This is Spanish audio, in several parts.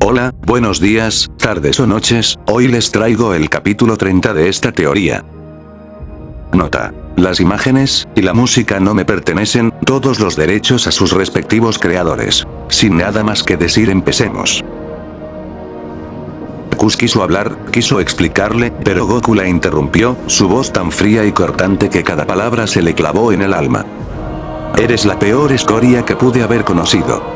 Hola, buenos días, tardes o noches, hoy les traigo el capítulo 30 de esta teoría. Nota. Las imágenes y la música no me pertenecen, todos los derechos a sus respectivos creadores. Sin nada más que decir, empecemos. Kus quiso hablar, quiso explicarle, pero Goku la interrumpió, su voz tan fría y cortante que cada palabra se le clavó en el alma. Eres la peor escoria que pude haber conocido.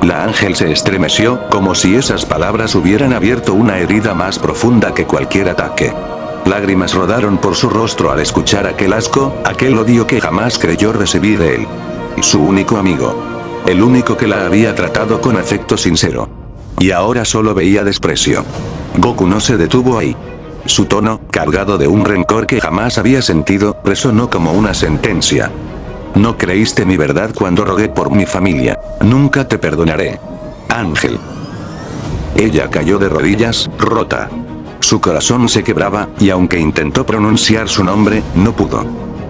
La ángel se estremeció, como si esas palabras hubieran abierto una herida más profunda que cualquier ataque. Lágrimas rodaron por su rostro al escuchar aquel asco, aquel odio que jamás creyó recibir de él. Su único amigo. El único que la había tratado con afecto sincero. Y ahora solo veía desprecio. Goku no se detuvo ahí. Su tono, cargado de un rencor que jamás había sentido, resonó como una sentencia. No creíste mi verdad cuando rogué por mi familia. Nunca te perdonaré. Ángel. Ella cayó de rodillas, rota. Su corazón se quebraba, y aunque intentó pronunciar su nombre, no pudo.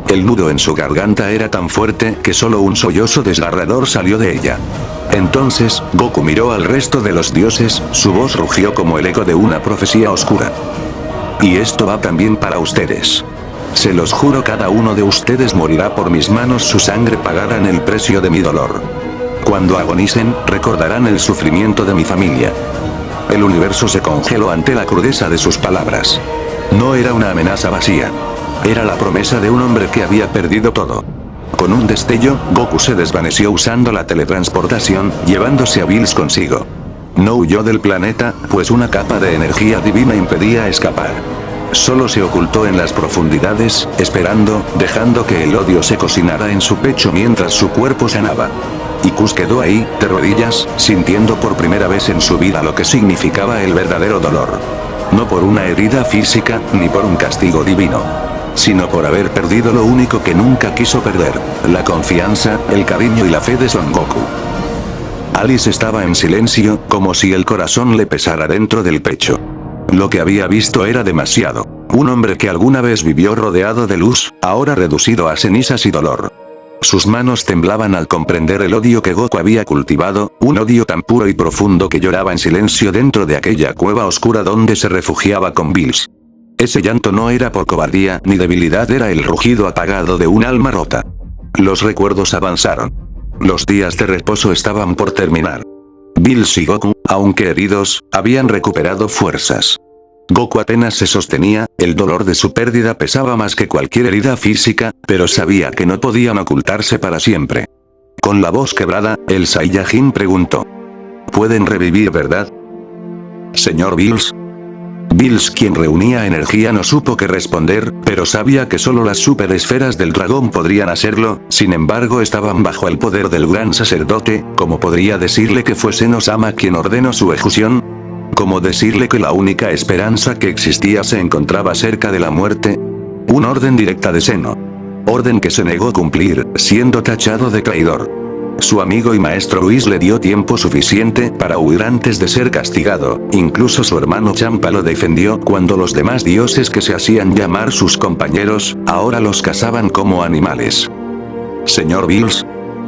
El nudo en su garganta era tan fuerte que solo un sollozo desgarrador salió de ella. Entonces, Goku miró al resto de los dioses, su voz rugió como el eco de una profecía oscura. Y esto va también para ustedes. Se los juro, cada uno de ustedes morirá por mis manos, su sangre pagará en el precio de mi dolor. Cuando agonicen, recordarán el sufrimiento de mi familia. El universo se congeló ante la crudeza de sus palabras. No era una amenaza vacía. Era la promesa de un hombre que había perdido todo. Con un destello, Goku se desvaneció usando la teletransportación, llevándose a Bills consigo. No huyó del planeta, pues una capa de energía divina impedía escapar. Solo se ocultó en las profundidades, esperando, dejando que el odio se cocinara en su pecho mientras su cuerpo sanaba. Y Kus quedó ahí, de rodillas, sintiendo por primera vez en su vida lo que significaba el verdadero dolor. No por una herida física, ni por un castigo divino, sino por haber perdido lo único que nunca quiso perder, la confianza, el cariño y la fe de Son Goku. Alice estaba en silencio, como si el corazón le pesara dentro del pecho. Lo que había visto era demasiado. Un hombre que alguna vez vivió rodeado de luz, ahora reducido a cenizas y dolor. Sus manos temblaban al comprender el odio que Goku había cultivado, un odio tan puro y profundo que lloraba en silencio dentro de aquella cueva oscura donde se refugiaba con Bills. Ese llanto no era por cobardía ni debilidad, era el rugido apagado de un alma rota. Los recuerdos avanzaron. Los días de reposo estaban por terminar. Bills y Goku, aunque heridos, habían recuperado fuerzas. Goku apenas se sostenía, el dolor de su pérdida pesaba más que cualquier herida física, pero sabía que no podían ocultarse para siempre. Con la voz quebrada, el Saiyajin preguntó: ¿pueden revivir, verdad, señor Bills? Bills, quien reunía energía, no supo qué responder, pero sabía que solo las superesferas del dragón podrían hacerlo, sin embargo estaban bajo el poder del gran sacerdote. ¿Cómo podría decirle que fue Zeno-sama quien ordenó su ejecución? ¿Cómo decirle que la única esperanza que existía se encontraba cerca de la muerte? Una orden directa de Zeno. Orden que se negó a cumplir, siendo tachado de traidor. Su amigo y maestro Luis le dio tiempo suficiente para huir antes de ser castigado, incluso su hermano Champa lo defendió cuando los demás dioses que se hacían llamar sus compañeros, ahora los cazaban como animales. Señor Bills.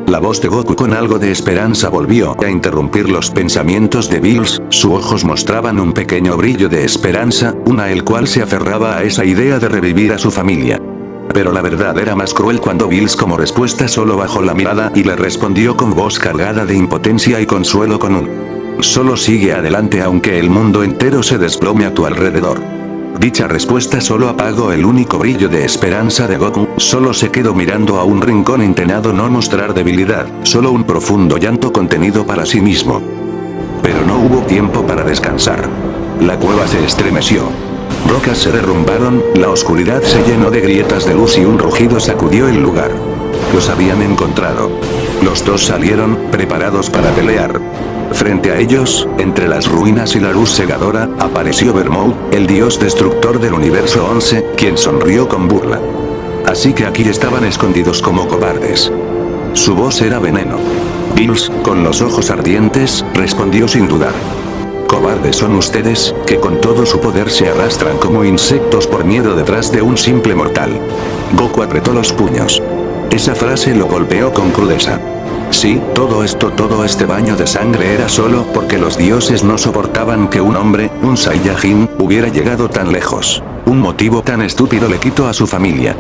La voz de Goku con algo de esperanza volvió a interrumpir los pensamientos de Bills, sus ojos mostraban un pequeño brillo de esperanza, el cual se aferraba a esa idea de revivir a su familia. Pero la verdad era más cruel cuando Bills como respuesta solo bajó la mirada y le respondió con voz cargada de impotencia y consuelo con un: solo sigue adelante aunque el mundo entero se desplome a tu alrededor. Dicha respuesta solo apagó el único brillo de esperanza de Goku, solo se quedó mirando a un rincón intentando no mostrar debilidad, solo un profundo llanto contenido para sí mismo. Pero no hubo tiempo para descansar. La cueva se estremeció. Rocas se derrumbaron, la oscuridad se llenó de grietas de luz y un rugido sacudió el lugar. Los habían encontrado. Los dos salieron, preparados para pelear. Frente a ellos, entre las ruinas y la luz cegadora, apareció Bermou, el dios destructor del universo 11, quien sonrió con burla. Así que aquí estaban escondidos como cobardes. Su voz era veneno. Bills, con los ojos ardientes, respondió sin dudar: cobardes son ustedes, que con todo su poder se arrastran como insectos por miedo detrás de un simple mortal. Goku apretó los puños. Esa frase lo golpeó con crudeza. Sí, todo este baño de sangre era solo porque los dioses no soportaban que un hombre, un Saiyajin, hubiera llegado tan lejos. Un motivo tan estúpido le quitó a su familia.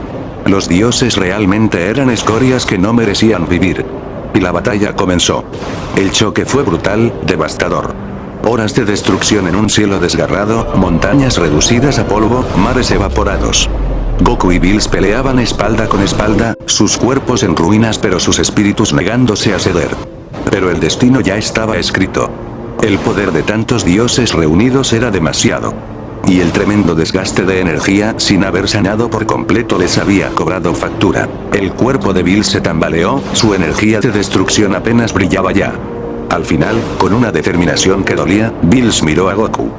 Los dioses realmente eran escorias que no merecían vivir. Y la batalla comenzó. El choque fue brutal, devastador. Horas de destrucción en un cielo desgarrado, montañas reducidas a polvo, mares evaporados. Goku y Bills peleaban espalda con espalda, sus cuerpos en ruinas pero sus espíritus negándose a ceder. Pero el destino ya estaba escrito. El poder de tantos dioses reunidos era demasiado. Y el tremendo desgaste de energía sin haber sanado por completo les había cobrado factura. El cuerpo de Bills se tambaleó, su energía de destrucción apenas brillaba ya. Al final, con una determinación que dolía, Bills miró a Goku.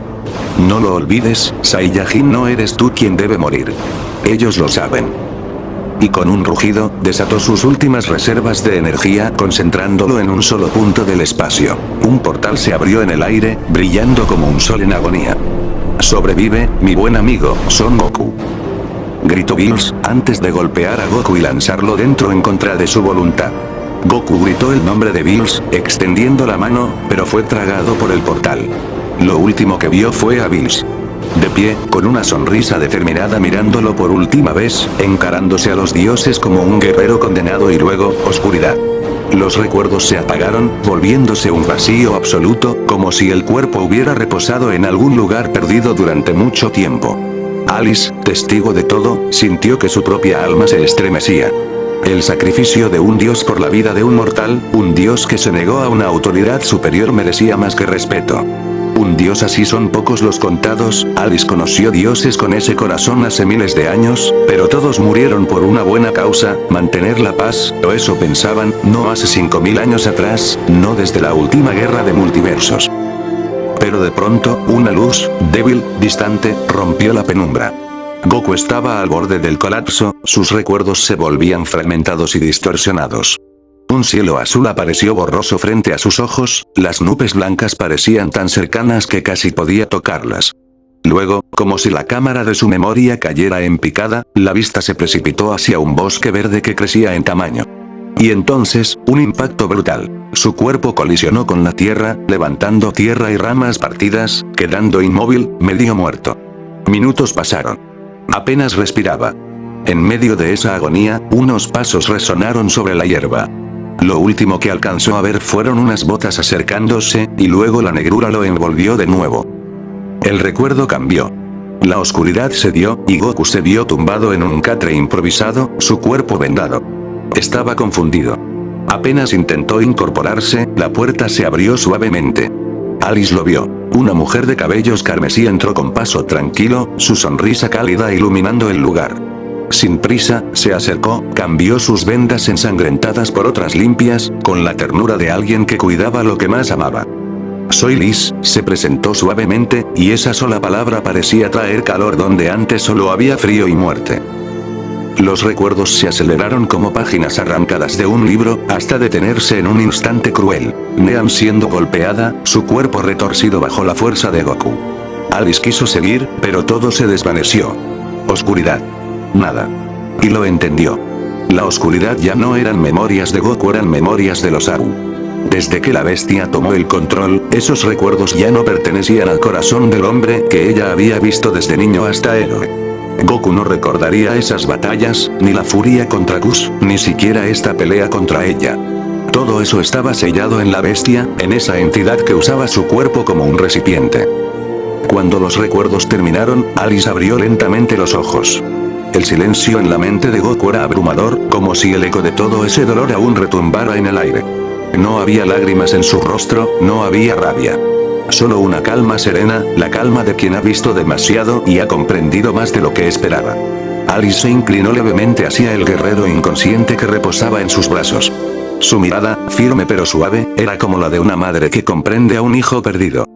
No lo olvides, Saiyajin, no eres tú quien debe morir. Ellos lo saben. Y con un rugido, desató sus últimas reservas de energía concentrándolo en un solo punto del espacio. Un portal se abrió en el aire, brillando como un sol en agonía. Sobrevive, mi buen amigo, Son Goku. Gritó Bills, antes de golpear a Goku y lanzarlo dentro en contra de su voluntad. Goku gritó el nombre de Bills, extendiendo la mano, pero fue tragado por el portal. Lo último que vio fue a Bills. De pie, con una sonrisa determinada mirándolo por última vez, encarándose a los dioses como un guerrero condenado y luego, oscuridad. Los recuerdos se apagaron, volviéndose un vacío absoluto, como si el cuerpo hubiera reposado en algún lugar perdido durante mucho tiempo. Alice, testigo de todo, sintió que su propia alma se estremecía. El sacrificio de un dios por la vida de un mortal, un dios que se negó a una autoridad superior merecía más que respeto. Un dios así son pocos los contados. Alice conoció dioses con ese corazón hace miles de años, pero todos murieron por una buena causa, mantener la paz, o eso pensaban, no hace 5000 años atrás, no desde la última guerra de multiversos. Pero de pronto, una luz, débil, distante, rompió la penumbra. Goku estaba al borde del colapso, sus recuerdos se volvían fragmentados y distorsionados. Un cielo azul apareció borroso frente a sus ojos, las nubes blancas parecían tan cercanas que casi podía tocarlas. Luego, como si la cámara de su memoria cayera en picada, la vista se precipitó hacia un bosque verde que crecía en tamaño. Y entonces, un impacto brutal. Su cuerpo colisionó con la tierra, levantando tierra y ramas partidas, quedando inmóvil, medio muerto. Minutos pasaron. Apenas respiraba. En medio de esa agonía, unos pasos resonaron sobre la hierba. Lo último que alcanzó a ver fueron unas botas acercándose, y luego la negrura lo envolvió de nuevo. El recuerdo cambió. La oscuridad cedió, y Goku se vio tumbado en un catre improvisado, su cuerpo vendado. Estaba confundido. Apenas intentó incorporarse, la puerta se abrió suavemente. Alice lo vio. Una mujer de cabellos carmesí entró con paso tranquilo, su sonrisa cálida iluminando el lugar. Sin prisa, se acercó, cambió sus vendas ensangrentadas por otras limpias, con la ternura de alguien que cuidaba lo que más amaba. Soy Liz, se presentó suavemente, y esa sola palabra parecía traer calor donde antes solo había frío y muerte. Los recuerdos se aceleraron como páginas arrancadas de un libro, hasta detenerse en un instante cruel. Nean siendo golpeada, su cuerpo retorcido bajo la fuerza de Goku. Alice quiso seguir, pero todo se desvaneció. Oscuridad. Nada. Y lo entendió. La oscuridad ya no eran memorias de Goku, eran memorias de los Abu. Desde que la bestia tomó el control, esos recuerdos ya no pertenecían al corazón del hombre que ella había visto desde niño hasta héroe. Goku no recordaría esas batallas, ni la furia contra Gus, ni siquiera esta pelea contra ella. Todo eso estaba sellado en la bestia, en esa entidad que usaba su cuerpo como un recipiente. Cuando los recuerdos terminaron, Alice abrió lentamente los ojos. El silencio en la mente de Goku era abrumador, como si el eco de todo ese dolor aún retumbara en el aire. No había lágrimas en su rostro, no había rabia. Solo una calma serena, la calma de quien ha visto demasiado y ha comprendido más de lo que esperaba. Alice se inclinó levemente hacia el guerrero inconsciente que reposaba en sus brazos. Su mirada, firme pero suave, era como la de una madre que comprende a un hijo perdido.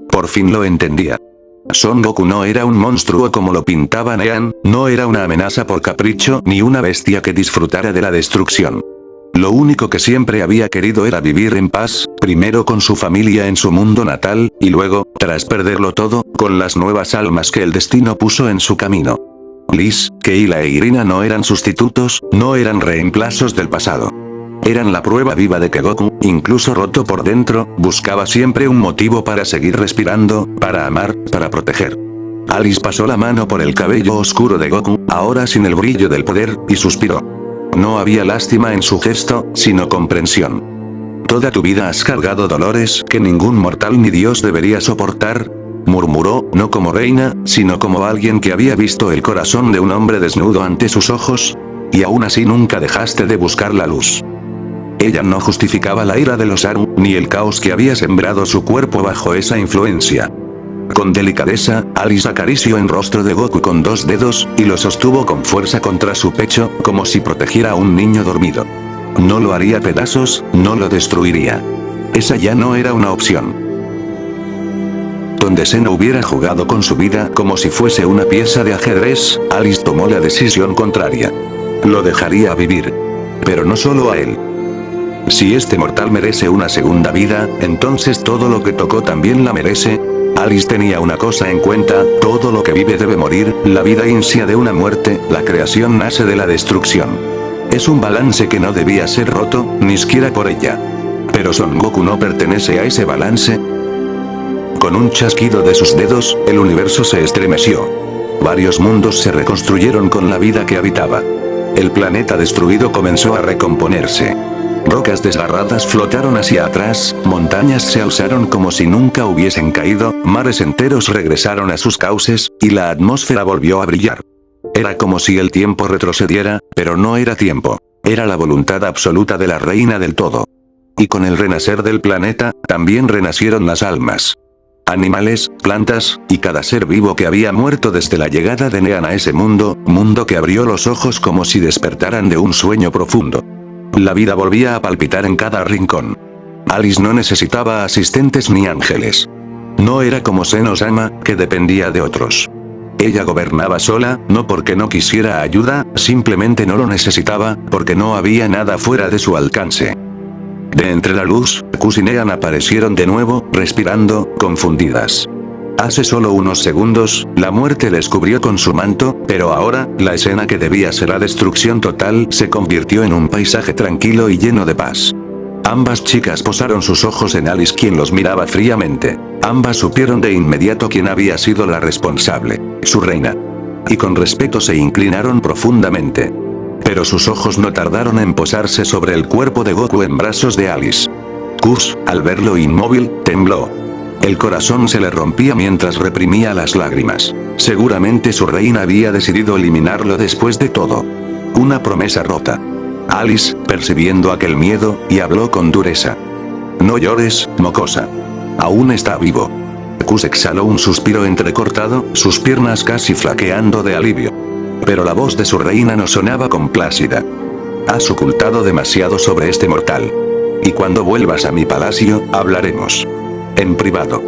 Por fin lo entendía. Son Goku no era un monstruo como lo pintaba Nean, no era una amenaza por capricho ni una bestia que disfrutara de la destrucción. Lo único que siempre había querido era vivir en paz, primero con su familia en su mundo natal, y luego, tras perderlo todo, con las nuevas almas que el destino puso en su camino. Liz, Keila e Irina no eran sustitutos, no eran reemplazos del pasado. Eran la prueba viva de que Goku, incluso roto por dentro, buscaba siempre un motivo para seguir respirando, para amar, para proteger. Alice pasó la mano por el cabello oscuro de Goku, ahora sin el brillo del poder, y suspiró. No había lástima en su gesto, sino comprensión. Toda tu vida has cargado dolores que ningún mortal ni Dios debería soportar, murmuró, no como reina, sino como alguien que había visto el corazón de un hombre desnudo ante sus ojos, y aún así nunca dejaste de buscar la luz. Ella no justificaba la ira de los Aru, ni el caos que había sembrado su cuerpo bajo esa influencia. Con delicadeza, Alice acarició el rostro de Goku con 2 dedos, y lo sostuvo con fuerza contra su pecho, como si protegiera a un niño dormido. No lo haría pedazos, no lo destruiría. Esa ya no era una opción. Donde Seno hubiera jugado con su vida como si fuese una pieza de ajedrez, Alice tomó la decisión contraria. Lo dejaría vivir. Pero no solo a él. Si este mortal merece una segunda vida, entonces todo lo que tocó también la merece. Alice tenía una cosa en cuenta, todo lo que vive debe morir, la vida inicia de una muerte, la creación nace de la destrucción. Es un balance que no debía ser roto, ni siquiera por ella. Pero Son Goku no pertenece a ese balance. Con un chasquido de sus dedos, el universo se estremeció. Varios mundos se reconstruyeron con la vida que habitaba. El planeta destruido comenzó a recomponerse. Rocas desgarradas flotaron hacia atrás, montañas se alzaron como si nunca hubiesen caído, mares enteros regresaron a sus cauces, y la atmósfera volvió a brillar. Era como si el tiempo retrocediera, pero no era tiempo. Era la voluntad absoluta de la reina del todo. Y con el renacer del planeta, también renacieron las almas. Animales, plantas, y cada ser vivo que había muerto desde la llegada de Nean a ese mundo, mundo que abrió los ojos como si despertaran de un sueño profundo. La vida volvía a palpitar en cada rincón. Alice no necesitaba asistentes ni ángeles. No era como Seno-sama, que dependía de otros. Ella gobernaba sola, no porque no quisiera ayuda, simplemente no lo necesitaba, porque no había nada fuera de su alcance. De entre la luz, Kus y Nean aparecieron de nuevo, respirando, confundidas. Hace solo unos segundos, la muerte les cubrió con su manto, pero ahora, la escena que debía ser la destrucción total, se convirtió en un paisaje tranquilo y lleno de paz. Ambas chicas posaron sus ojos en Alice, quien los miraba fríamente. Ambas supieron de inmediato quién había sido la responsable, su reina. Y con respeto se inclinaron profundamente. Pero sus ojos no tardaron en posarse sobre el cuerpo de Goku en brazos de Alice. Kus, al verlo inmóvil, tembló. El corazón se le rompía mientras reprimía las lágrimas. Seguramente su reina había decidido eliminarlo después de todo. Una promesa rota. Alice, percibiendo aquel miedo, y habló con dureza. No llores, mocosa. Aún está vivo. Kus exhaló un suspiro entrecortado, sus piernas casi flaqueando de alivio. Pero la voz de su reina no sonaba complácida. Has ocultado demasiado sobre este mortal. Y cuando vuelvas a mi palacio, hablaremos. En privado.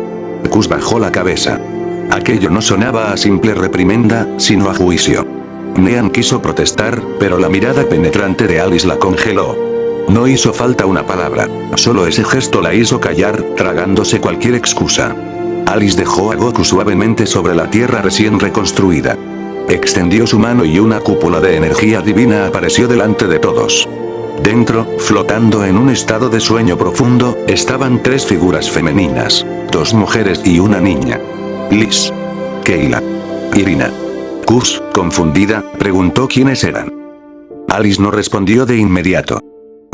Kus bajó la cabeza. Aquello no sonaba a simple reprimenda, sino a juicio. Nean quiso protestar, pero la mirada penetrante de Alice la congeló. No hizo falta una palabra, solo ese gesto la hizo callar, tragándose cualquier excusa. Alice dejó a Goku suavemente sobre la tierra recién reconstruida. Extendió su mano y una cúpula de energía divina apareció delante de todos. Dentro, flotando en un estado de sueño profundo, estaban 3 figuras femeninas, 2 mujeres y una niña. Liz. Keila. Irina. Kus, confundida, preguntó quiénes eran. Alice no respondió de inmediato.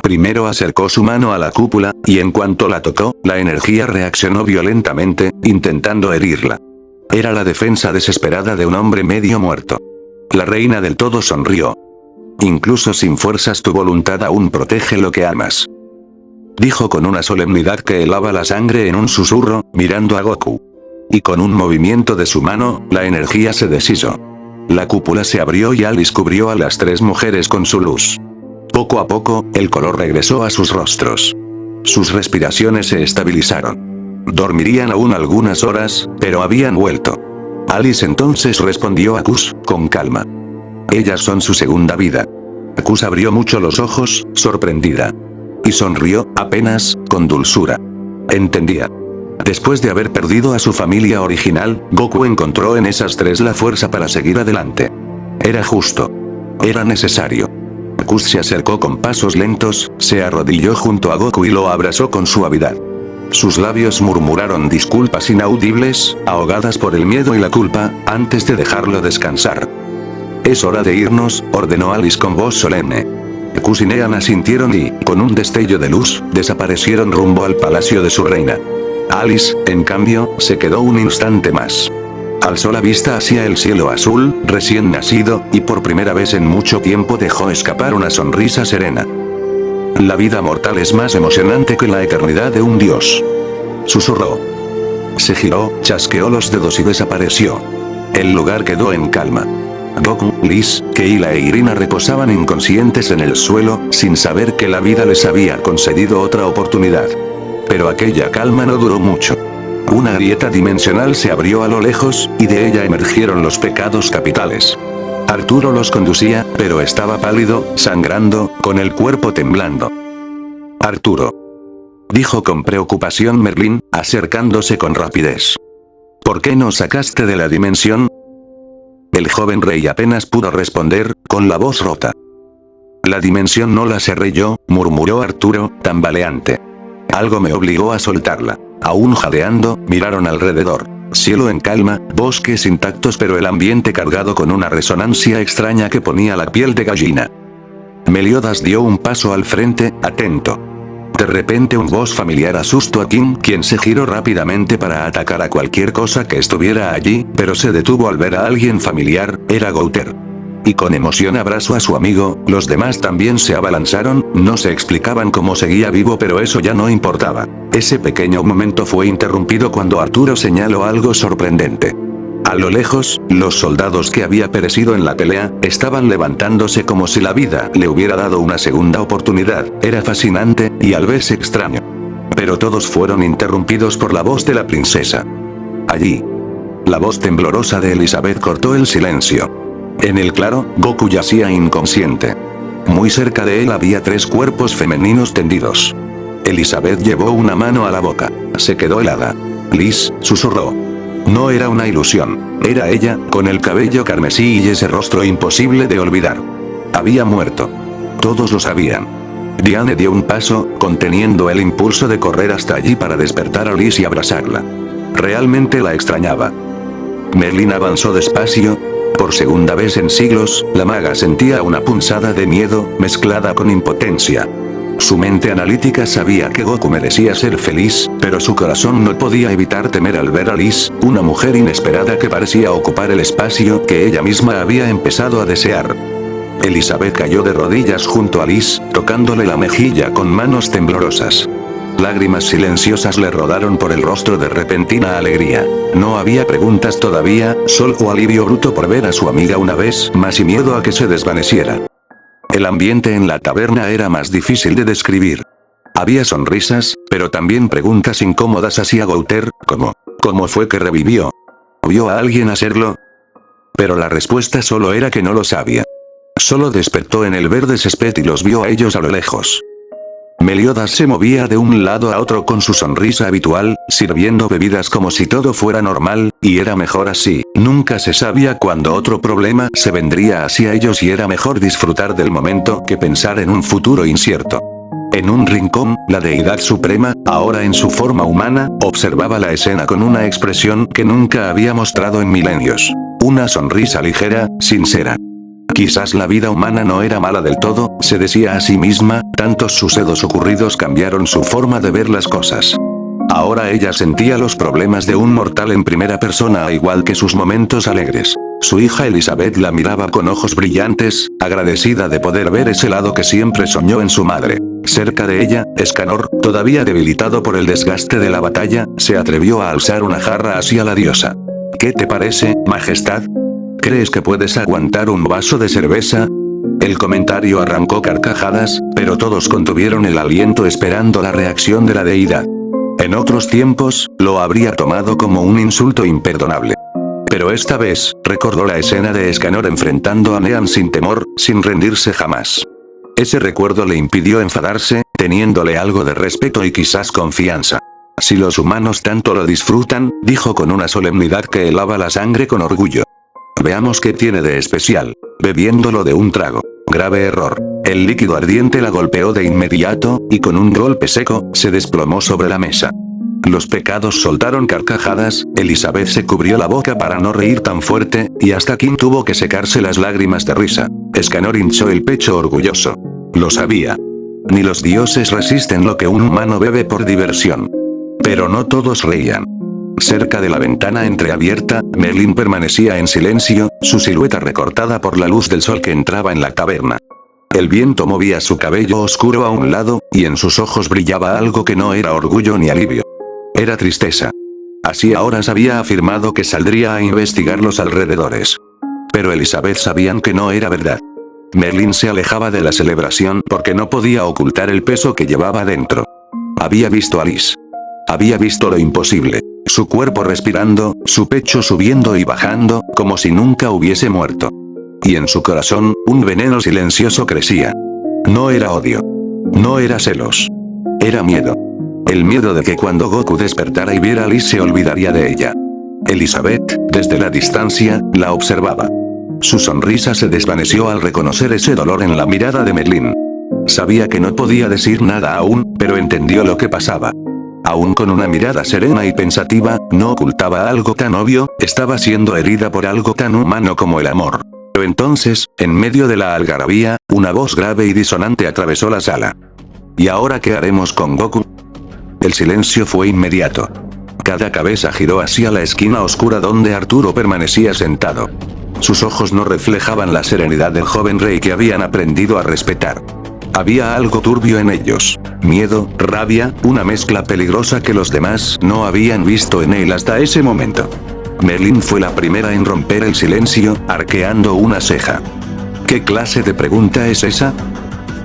Primero acercó su mano a la cúpula, y en cuanto la tocó, la energía reaccionó violentamente, intentando herirla. Era la defensa desesperada de un hombre medio muerto. La reina del todo sonrió. Incluso sin fuerzas tu voluntad aún protege lo que amas. Dijo con una solemnidad que helaba la sangre en un susurro, mirando a Goku. Y con un movimiento de su mano, la energía se deshizo. La cúpula se abrió y Alice cubrió a las 3 mujeres con su luz. Poco a poco, el color regresó a sus rostros. Sus respiraciones se estabilizaron. Dormirían aún algunas horas, pero habían vuelto. Alice entonces respondió a Kus, con calma. Ellas son su segunda vida. Kus abrió mucho los ojos, sorprendida. Y sonrió, apenas, con dulzura. Entendía. Después de haber perdido a su familia original, Goku encontró en esas 3 la fuerza para seguir adelante. Era justo. Era necesario. Kus se acercó con pasos lentos, se arrodilló junto a Goku y lo abrazó con suavidad. Sus labios murmuraron disculpas inaudibles, ahogadas por el miedo y la culpa, antes de dejarlo descansar. «Es hora de irnos», ordenó Alice con voz solemne. Kus y Nean asintieron y, con un destello de luz, desaparecieron rumbo al palacio de su reina. Alice, en cambio, se quedó un instante más. Alzó la vista hacia el cielo azul, recién nacido, y por primera vez en mucho tiempo dejó escapar una sonrisa serena. «La vida mortal es más emocionante que la eternidad de un dios», susurró. Se giró, chasqueó los dedos y desapareció. El lugar quedó en calma. Goku, Liz, Keila e Irina reposaban inconscientes en el suelo, sin saber que la vida les había concedido otra oportunidad. Pero aquella calma no duró mucho. Una grieta dimensional se abrió a lo lejos, y de ella emergieron los pecados capitales. Arturo los conducía, pero estaba pálido, sangrando, con el cuerpo temblando. «Arturo», dijo con preocupación Merlín, acercándose con rapidez. «¿Por qué nos sacaste de la dimensión?». El joven rey apenas pudo responder, con la voz rota. «La dimensión no la cerré yo», murmuró Arturo, tambaleante. «Algo me obligó a soltarla». Aún jadeando, miraron alrededor. Cielo en calma, bosques intactos pero el ambiente cargado con una resonancia extraña que ponía la piel de gallina. Meliodas dio un paso al frente, atento. De repente un voz familiar asustó a Kim, quien se giró rápidamente para atacar a cualquier cosa que estuviera allí, pero se detuvo al ver a alguien familiar, era Gouter. Y con emoción abrazó a su amigo, los demás también se abalanzaron, no se explicaban cómo seguía vivo pero eso ya no importaba. Ese pequeño momento fue interrumpido cuando Arturo señaló algo sorprendente. A lo lejos, los soldados que había perecido en la pelea, estaban levantándose como si la vida le hubiera dado una segunda oportunidad, era fascinante, y al vez extraño. Pero todos fueron interrumpidos por la voz de la princesa. Allí. La voz temblorosa de Elizabeth cortó el silencio. En el claro, Goku yacía inconsciente. Muy cerca de él había 3 cuerpos femeninos tendidos. Elizabeth llevó una mano a la boca. Se quedó helada. Liz, susurró. No era una ilusión. Era ella, con el cabello carmesí y ese rostro imposible de olvidar. Había muerto. Todos lo sabían. Diane dio un paso, conteniendo el impulso de correr hasta allí para despertar a Liz y abrazarla. Realmente la extrañaba. Merlin avanzó despacio. Por segunda vez en siglos, la maga sentía una punzada de miedo, mezclada con impotencia. Su mente analítica sabía que Goku merecía ser feliz, pero su corazón no podía evitar temer al ver a Liz, una mujer inesperada que parecía ocupar el espacio que ella misma había empezado a desear. Elizabeth cayó de rodillas junto a Liz, tocándole la mejilla con manos temblorosas. Lágrimas silenciosas le rodaron por el rostro de repentina alegría. No había preguntas todavía, solo alivio bruto por ver a su amiga una vez más y miedo a que se desvaneciera. El ambiente en la taberna era más difícil de describir. Había sonrisas, pero también preguntas incómodas hacia Gouter, como, ¿cómo fue que revivió? ¿Vio a alguien hacerlo? Pero la respuesta solo era que no lo sabía. Solo despertó en el verde césped y los vio a ellos a lo lejos. Meliodas se movía de un lado a otro con su sonrisa habitual, sirviendo bebidas como si todo fuera normal, y era mejor así, nunca se sabía cuándo otro problema se vendría hacia ellos y era mejor disfrutar del momento que pensar en un futuro incierto. En un rincón, la deidad suprema, ahora en su forma humana, observaba la escena con una expresión que nunca había mostrado en milenios. Una sonrisa ligera, sincera. Quizás la vida humana no era mala del todo, se decía a sí misma, tantos sucesos ocurridos cambiaron su forma de ver las cosas. Ahora ella sentía los problemas de un mortal en primera persona al igual que sus momentos alegres. Su hija Elizabeth la miraba con ojos brillantes, agradecida de poder ver ese lado que siempre soñó en su madre. Cerca de ella, Escanor, todavía debilitado por el desgaste de la batalla, se atrevió a alzar una jarra hacia la diosa. ¿Qué te parece, majestad? ¿Crees que puedes aguantar un vaso de cerveza? El comentario arrancó carcajadas, pero todos contuvieron el aliento esperando la reacción de la deidad. En otros tiempos, lo habría tomado como un insulto imperdonable. Pero esta vez, recordó la escena de Escanor enfrentando a Nean sin temor, sin rendirse jamás. Ese recuerdo le impidió enfadarse, teniéndole algo de respeto y quizás confianza. Si los humanos tanto lo disfrutan, dijo con una solemnidad que helaba la sangre con orgullo. Veamos qué tiene de especial. Bebiéndolo de un trago. Grave error. El líquido ardiente la golpeó de inmediato, y con un golpe seco, se desplomó sobre la mesa. Los pecados soltaron carcajadas, Elizabeth se cubrió la boca para no reír tan fuerte, y hasta Kim tuvo que secarse las lágrimas de risa. Escanor hinchó el pecho orgulloso. Lo sabía. Ni los dioses resisten lo que un humano bebe por diversión. Pero no todos reían. Cerca de la ventana entreabierta, Merlin permanecía en silencio, su silueta recortada por la luz del sol que entraba en la taberna. El viento movía su cabello oscuro a un lado, y en sus ojos brillaba algo que no era orgullo ni alivio. Era tristeza. Hacía horas había afirmado que saldría a investigar los alrededores. Pero Elizabeth sabían que no era verdad. Merlin se alejaba de la celebración porque no podía ocultar el peso que llevaba dentro. Había visto a Liz. Había visto lo imposible. Su cuerpo respirando, su pecho subiendo y bajando, como si nunca hubiese muerto. Y en su corazón, un veneno silencioso crecía. No era odio. No era celos. Era miedo. El miedo de que cuando Goku despertara y viera a Liz se olvidaría de ella. Elizabeth, desde la distancia, la observaba. Su sonrisa se desvaneció al reconocer ese dolor en la mirada de Merlin. Sabía que no podía decir nada aún, pero entendió lo que pasaba. Aún con una mirada serena y pensativa, no ocultaba algo tan obvio, estaba siendo herida por algo tan humano como el amor. Pero entonces, en medio de la algarabía, una voz grave y disonante atravesó la sala. ¿Y ahora qué haremos con Goku? El silencio fue inmediato. Cada cabeza giró hacia la esquina oscura donde Arturo permanecía sentado. Sus ojos no reflejaban la serenidad del joven rey que habían aprendido a respetar. Había algo turbio en ellos. Miedo, rabia, una mezcla peligrosa que los demás no habían visto en él hasta ese momento. Merlin fue la primera en romper el silencio, arqueando una ceja. ¿Qué clase de pregunta es esa?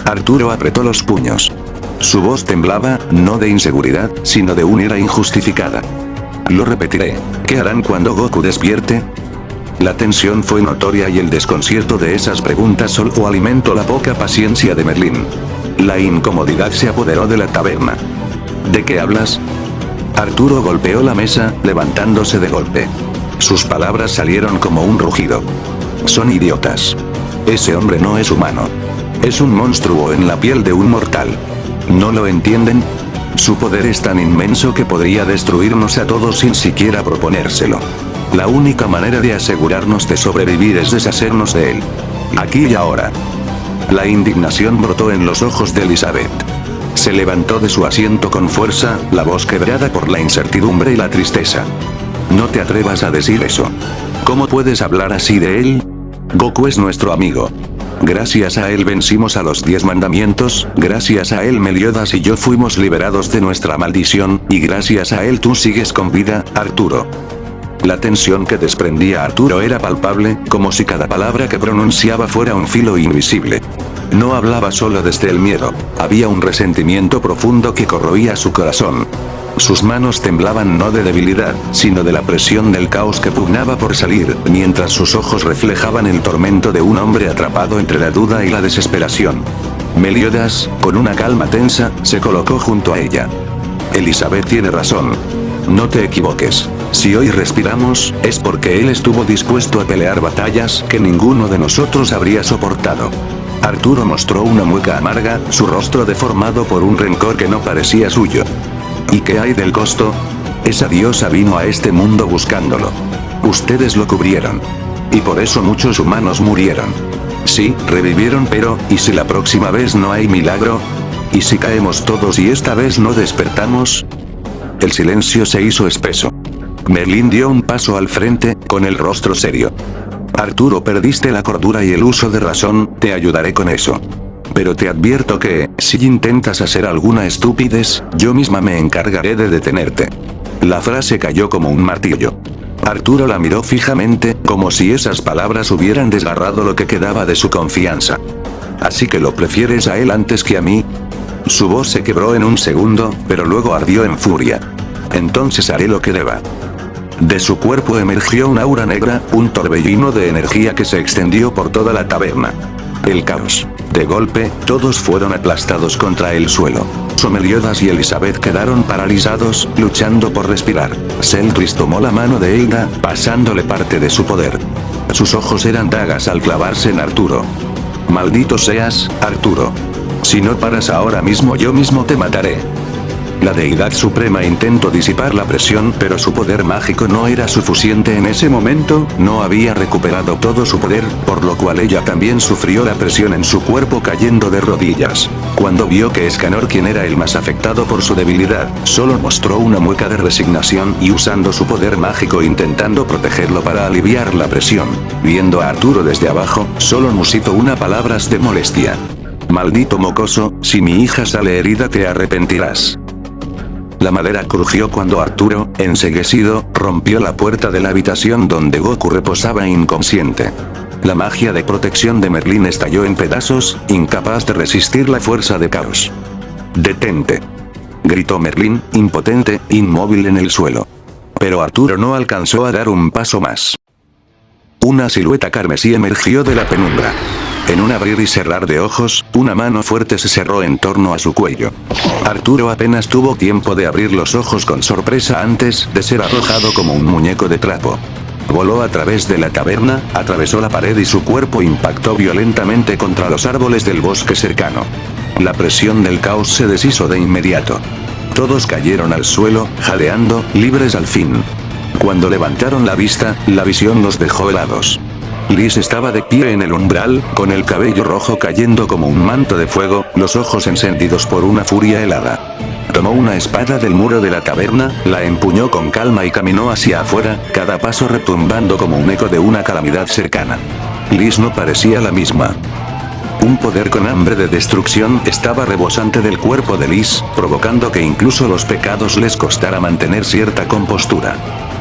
Arturo apretó los puños. Su voz temblaba, no de inseguridad, sino de una ira injustificada. Lo repetiré. ¿Qué harán cuando Goku despierte? La tensión fue notoria y el desconcierto de esas preguntas solo alimentó la poca paciencia de Merlin. La incomodidad se apoderó de la taberna. ¿De qué hablas? Arturo golpeó la mesa, levantándose de golpe. Sus palabras salieron como un rugido. Son idiotas. Ese hombre no es humano. Es un monstruo en la piel de un mortal. ¿No lo entienden? Su poder es tan inmenso que podría destruirnos a todos sin siquiera proponérselo. La única manera de asegurarnos de sobrevivir es deshacernos de él. Aquí y ahora. La indignación brotó en los ojos de Elizabeth. Se levantó de su asiento con fuerza, la voz quebrada por la incertidumbre y la tristeza. No te atrevas a decir eso. ¿Cómo puedes hablar así de él? Goku es nuestro amigo. Gracias a él vencimos a los 10 mandamientos, gracias a él Meliodas y yo fuimos liberados de nuestra maldición, y gracias a él tú sigues con vida, Arturo. La tensión que desprendía Arturo era palpable, como si cada palabra que pronunciaba fuera un filo invisible. No hablaba solo desde el miedo, había un resentimiento profundo que corroía su corazón. Sus manos temblaban no de debilidad, sino de la presión del caos que pugnaba por salir, mientras sus ojos reflejaban el tormento de un hombre atrapado entre la duda y la desesperación. Meliodas, con una calma tensa, se colocó junto a ella. Elizabeth tiene razón. No te equivoques. Si hoy respiramos, es porque él estuvo dispuesto a pelear batallas que ninguno de nosotros habría soportado. Arturo mostró una mueca amarga, su rostro deformado por un rencor que no parecía suyo. ¿Y qué hay del costo? Esa diosa vino a este mundo buscándolo. Ustedes lo cubrieron. Y por eso muchos humanos murieron. Sí, revivieron, pero, ¿y si la próxima vez no hay milagro? ¿Y si caemos todos y esta vez no despertamos? El silencio se hizo espeso. Merlin dio un paso al frente, con el rostro serio. Arturo, perdiste la cordura y el uso de razón, te ayudaré con eso. Pero te advierto que, si intentas hacer alguna estupidez, yo misma me encargaré de detenerte. La frase cayó como un martillo. Arturo la miró fijamente, como si esas palabras hubieran desgarrado lo que quedaba de su confianza. ¿Así que lo prefieres a él antes que a mí? Su voz se quebró en un segundo, pero luego ardió en furia. Entonces haré lo que deba. De su cuerpo emergió un aura negra, un torbellino de energía que se extendió por toda la taberna. El caos. De golpe, todos fueron aplastados contra el suelo. Meliodas y Elizabeth quedaron paralizados, luchando por respirar. Seltris tomó la mano de Eida, pasándole parte de su poder. Sus ojos eran dagas al clavarse en Arturo. Maldito seas, Arturo. Si no paras ahora mismo yo mismo te mataré. La deidad suprema intentó disipar la presión, pero su poder mágico no era suficiente en ese momento, no había recuperado todo su poder, por lo cual ella también sufrió la presión en su cuerpo cayendo de rodillas. Cuando vio que Escanor, quien era el más afectado por su debilidad, solo mostró una mueca de resignación y usando su poder mágico intentando protegerlo para aliviar la presión. Viendo a Arturo desde abajo, solo musitó unas palabras de molestia. Maldito mocoso, si mi hija sale herida te arrepentirás. La madera crujió cuando Arturo, enceguecido, rompió la puerta de la habitación donde Goku reposaba inconsciente. La magia de protección de Merlín estalló en pedazos, incapaz de resistir la fuerza de Caos. «Detente», gritó Merlín, impotente, inmóvil en el suelo. Pero Arturo no alcanzó a dar un paso más. Una silueta carmesí emergió de la penumbra. En un abrir y cerrar de ojos, una mano fuerte se cerró en torno a su cuello. Arturo apenas tuvo tiempo de abrir los ojos con sorpresa antes de ser arrojado como un muñeco de trapo. Voló a través de la taberna, atravesó la pared y su cuerpo impactó violentamente contra los árboles del bosque cercano. La presión del caos se deshizo de inmediato. Todos cayeron al suelo, jadeando, libres al fin. Cuando levantaron la vista, la visión los dejó helados. Liz estaba de pie en el umbral, con el cabello rojo cayendo como un manto de fuego, los ojos encendidos por una furia helada. Tomó una espada del muro de la taberna, la empuñó con calma y caminó hacia afuera, cada paso retumbando como un eco de una calamidad cercana. Liz no parecía la misma. Un poder con hambre de destrucción estaba rebosante del cuerpo de Liz, provocando que incluso los pecados les costara mantener cierta compostura.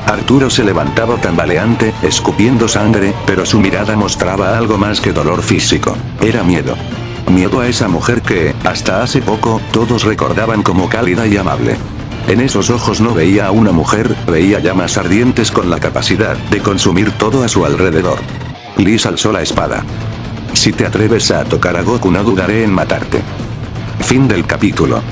Arturo se levantaba tambaleante, escupiendo sangre, pero su mirada mostraba algo más que dolor físico. Era miedo. Miedo a esa mujer que, hasta hace poco, todos recordaban como cálida y amable. En esos ojos no veía a una mujer, veía llamas ardientes con la capacidad de consumir todo a su alrededor. Liz alzó la espada. Si te atreves a tocar a Goku no dudaré en matarte. Fin del capítulo.